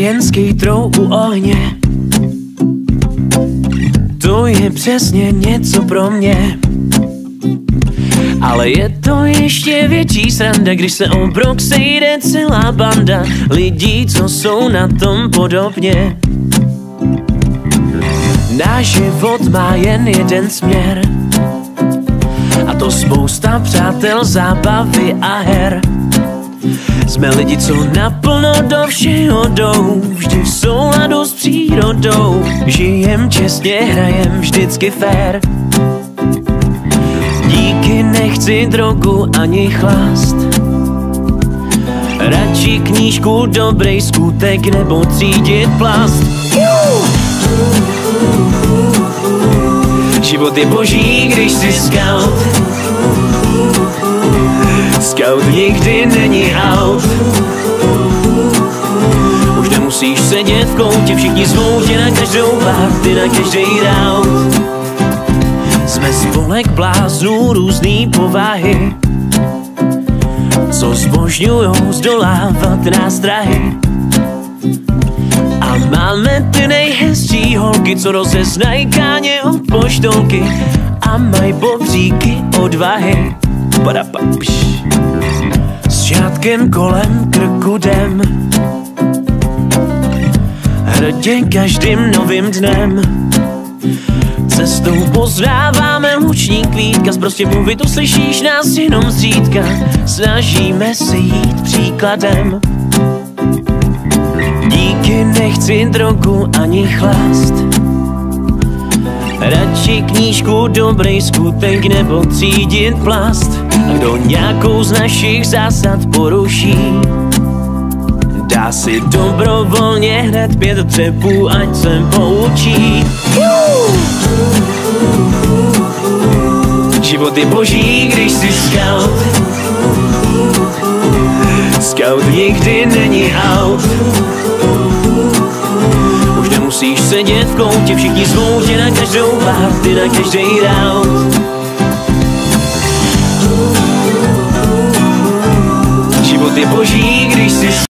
jen skejtrou u ohně. To je přesně něco pro mě. Ale je to ještě větší sranda, když se o brok sejde celá banda lidí, co jsou na tom podobně. Náš život má jen jeden směr, a to spousta přátel, zábavy a her. Jsme lidi, co naplno do všeho jdou, vždy v souladu s přírodou. Žijem čestně, hrajem vždycky fér. Díky nechci drogu ani chlast, radši knížku, dobrý skutek nebo třídit plast. Život je boží, když jsi scout. Scout nikdy není out. Už nemusíš sedět v koutě, všichni zvou tě na každou party, na každý round. Jsme spolek bláznů různý povahy, co zbožňujou zdolávat nástrahy. A máme ty nejhezčí holky, co rozeznají káně od poštolky a mají bobříky odvahy. S šátkem kolem krku jdem, hrdě každým novým dnem. Cestou poznáváme luční kvítka, prostě mluvit uslyšíš nás jenom zřídka. Snažíme se jít příkladem. Díky nechci drogu ani chlast, radši knížku, dobrý skutek nebo třídit plast. A kdo nějakou z našich zásad poruší, dá si dobrovolně hned 5 třepů, ať se poučí. Život je boží, když jsi scout. Scout nikdy není out. Už nemusíš sedět v koutě, všichni zvou tě na každou party, na každý round. Život je boží, když jsi